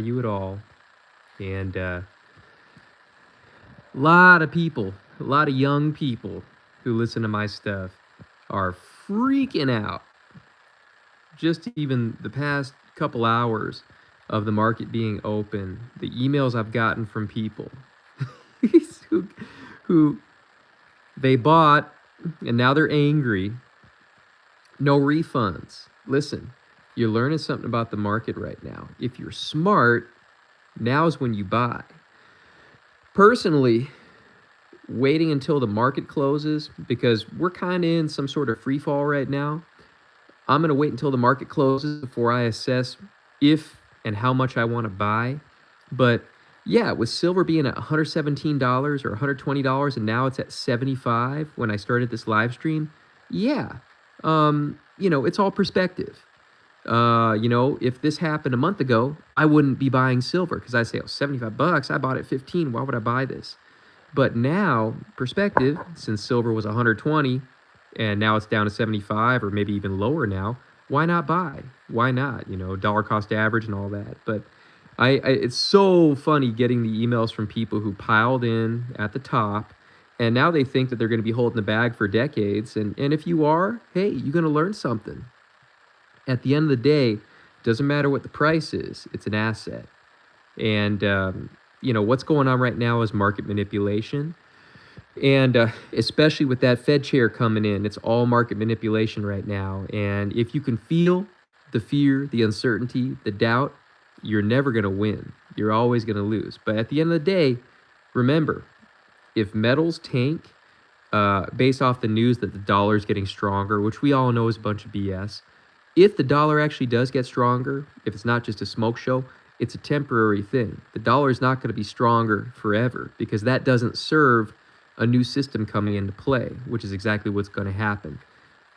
you at all. And a lot of people, a lot of young people who listen to my stuff are freaking out. Just even the past couple hours of the market being open, the emails I've gotten from people who, who they bought and now they're angry. No refunds. Listen, you're learning something about the market right now. If you're smart, now's when you buy. Personally, waiting until the market closes because we're kind of in some sort of free fall right now. I'm going to wait until the market closes before I assess if and how much I want to buy. But yeah, with silver being at $117 or $120 and now it's at 75 when I started this live stream, yeah, it's all perspective. If this happened a month ago, I wouldn't be buying silver because I say, oh, 75 bucks, I bought it 15. Why would I buy this? But now, perspective, since silver was 120 and now it's down to 75 or maybe even lower now, why not buy? Why not? Dollar cost average and all that. But it's so funny getting the emails from people who piled in at the top and now they think that they're going to be holding the bag for decades. And if you are, hey, you're going to learn something. At the end of the day, doesn't matter what the price is, it's an asset. And, what's going on right now is market manipulation. And especially with that Fed chair coming in, it's all market manipulation right now. And if you can feel the fear, the uncertainty, the doubt, you're never going to win. You're always going to lose. But at the end of the day, remember, if metals tank based off the news that the dollar is getting stronger, which we all know is a bunch of BS, if the dollar actually does get stronger, if it's not just a smoke show, it's a temporary thing. The dollar is not going to be stronger forever because that doesn't serve a new system coming into play, which is exactly what's going to happen.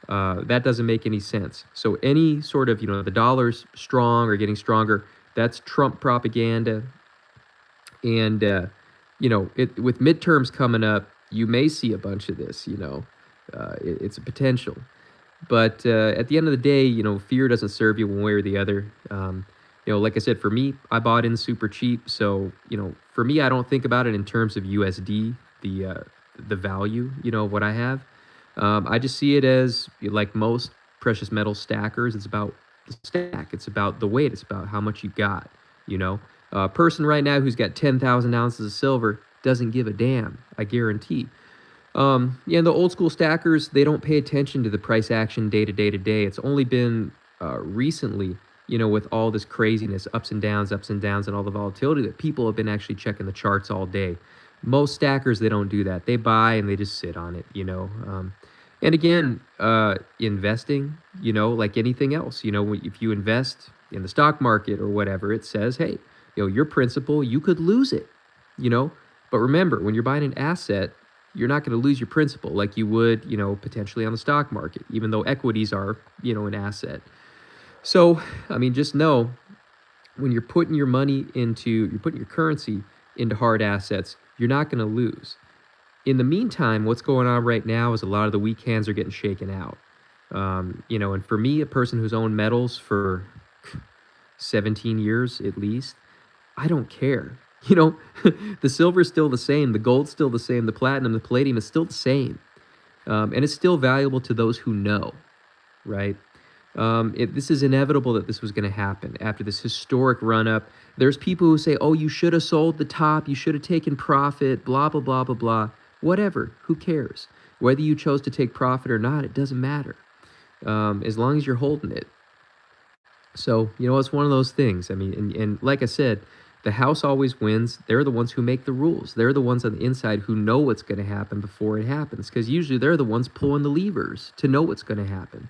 That doesn't make any sense. So any sort of, the dollar's strong or getting stronger, that's Trump propaganda. And, with midterms coming up, you may see a bunch of this, it's a potential. But at the end of the day, fear doesn't serve you one way or the other. Like I said, for me, I bought in super cheap. So, for me, I don't think about it in terms of USD, the value, what I have. I just see it as, like most precious metal stackers, it's about the stack. It's about the weight. It's about how much you got, A person right now who's got 10,000 ounces of silver doesn't give a damn, I guarantee. The old school stackers, they don't pay attention to the price action day to day to day. It's only been recently, with all this craziness, ups and downs, and all the volatility that people have been actually checking the charts all day. Most stackers, they don't do that. They buy and they just sit on it, And again, investing, like anything else, if you invest in the stock market or whatever, it says, hey, your principal, you could lose it, But remember, when you're buying an asset, you're not going to lose your principal like you would, potentially on the stock market, even though equities are, an asset. So, just know when you're putting your currency into hard assets, you're not going to lose. In the meantime, what's going on right now is a lot of the weak hands are getting shaken out. And for me, a person who's owned metals for 17 years at least, I don't care. The silver's still the same, the gold's still the same, the platinum, the palladium is still the same. And it's still valuable to those who know, right? This is inevitable that this was going to happen after this historic run-up. There's people who say, oh, you should have sold the top, you should have taken profit, blah, blah, blah, blah, blah. Whatever, who cares? Whether you chose to take profit or not, it doesn't matter, as long as you're holding it. So, it's one of those things. And like I said, the house always wins. They're the ones who make the rules. They're the ones on the inside who know what's going to happen before it happens, because usually they're the ones pulling the levers to know what's going to happen.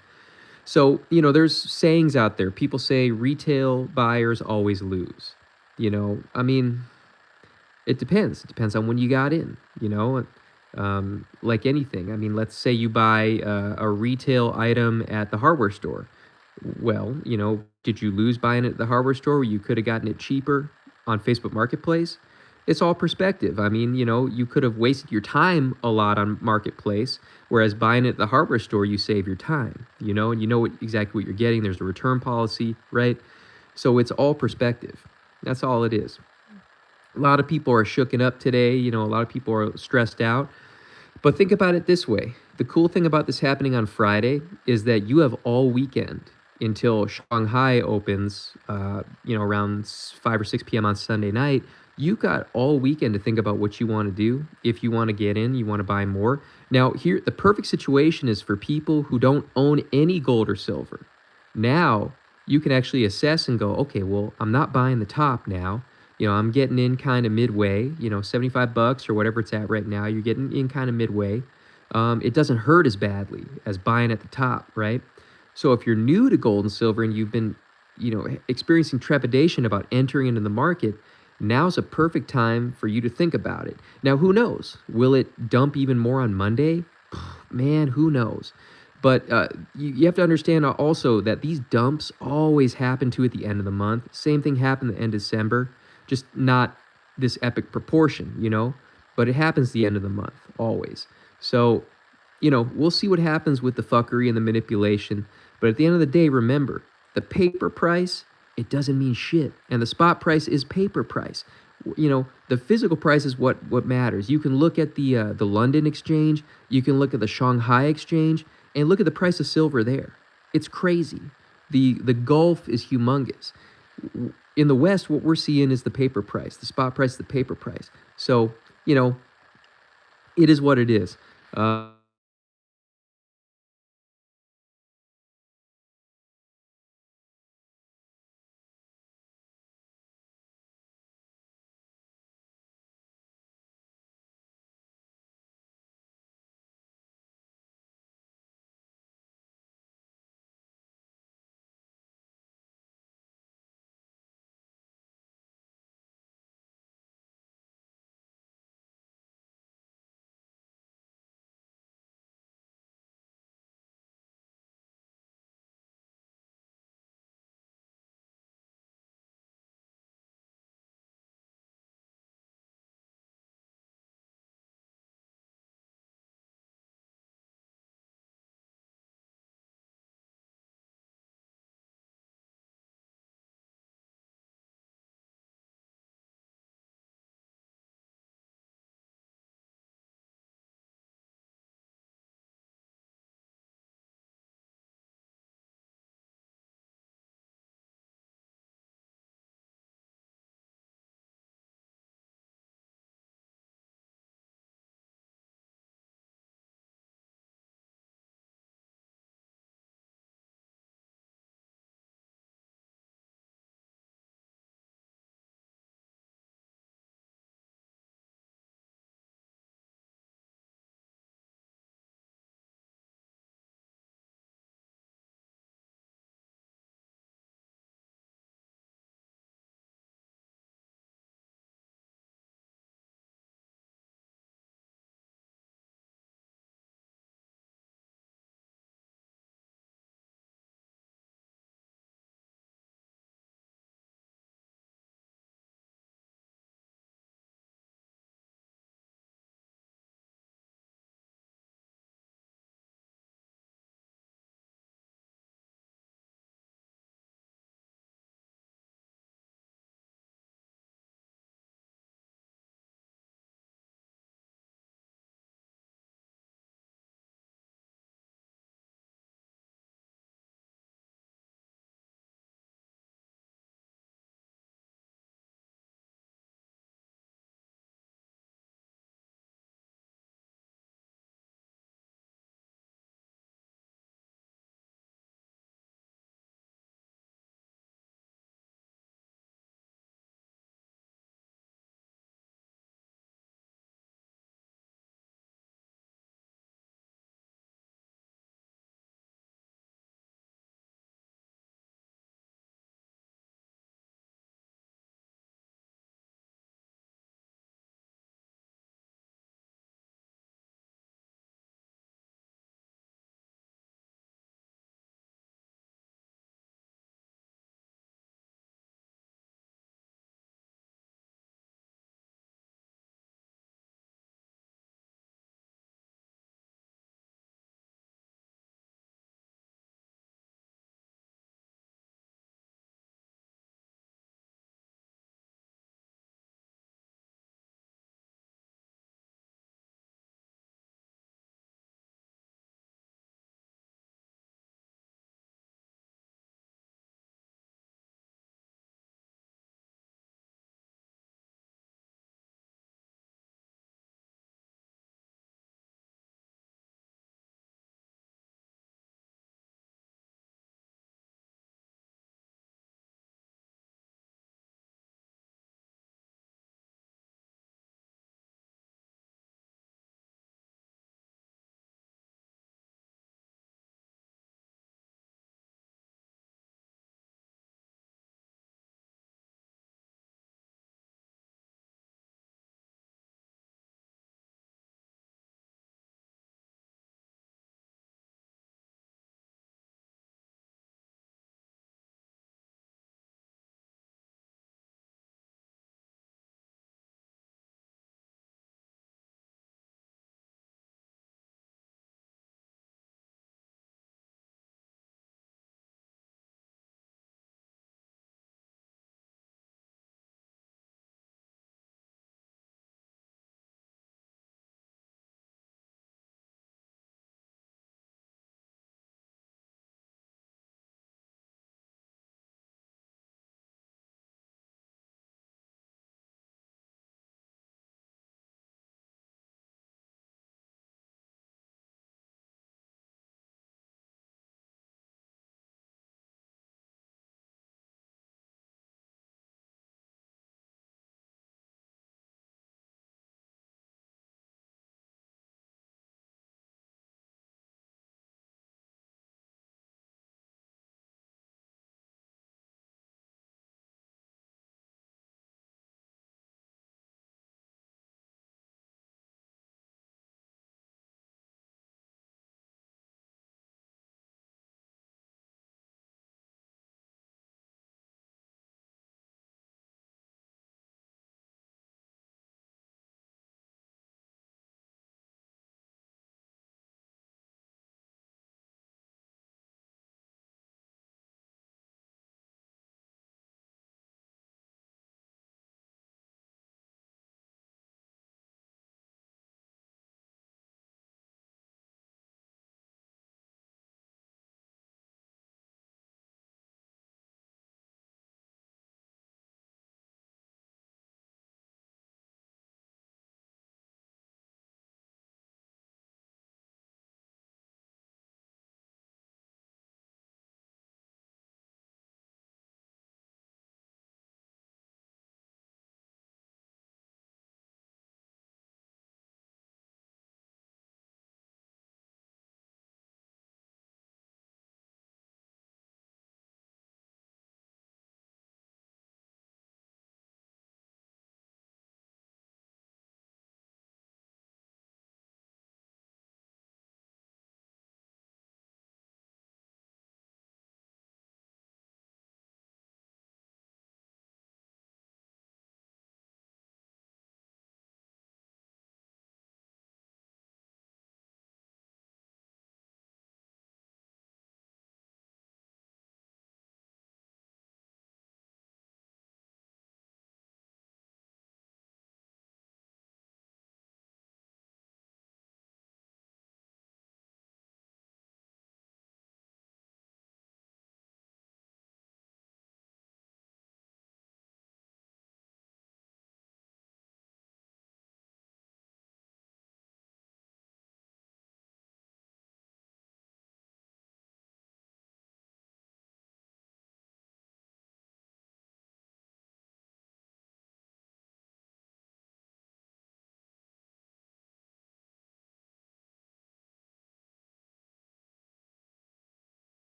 So, there's sayings out there. People say retail buyers always lose. It depends. It depends on when you got in, like anything. Let's say you buy a retail item at the hardware store. Well, did you lose buying it at the hardware store where you could have gotten it cheaper on Facebook Marketplace? It's all perspective. You could have wasted your time a lot on Marketplace, whereas buying it at the hardware store, you save your time, and you know exactly what you're getting. There's a return policy, right? So it's all perspective. That's all it is. A lot of people are shooken up today. A lot of people are stressed out. But think about it this way. The cool thing about this happening on Friday is that you have all weekend until Shanghai opens, around 5 or 6 p.m. on Sunday night. You got all weekend to think about what you want to do. If you want to get in, you want to buy more. Now, here, the perfect situation is for people who don't own any gold or silver. Now, you can actually assess and go, okay, well, I'm not buying the top now. I'm getting in kind of midway, $75 or whatever it's at right now. You're getting in kind of midway. It doesn't hurt as badly as buying at the top, right? So if you're new to gold and silver and you've been, experiencing trepidation about entering into the market, now's a perfect time for you to think about it. Now, who knows? Will it dump even more on Monday? Man, who knows? But you have to understand also that these dumps always happen to at the end of the month. Same thing happened at the end of December, just not this epic proportion. But it happens at the end of the month, always. So, we'll see what happens with the fuckery and the manipulation. But at the end of the day, remember, the paper price, it doesn't mean shit. And the spot price is paper price. The physical price is what matters. You can look at the London exchange, you can look at the Shanghai exchange, and look at the price of silver there. It's crazy. The gulf is humongous. In the West, what we're seeing is the paper price. The spot price is the paper price. So, it is what it is.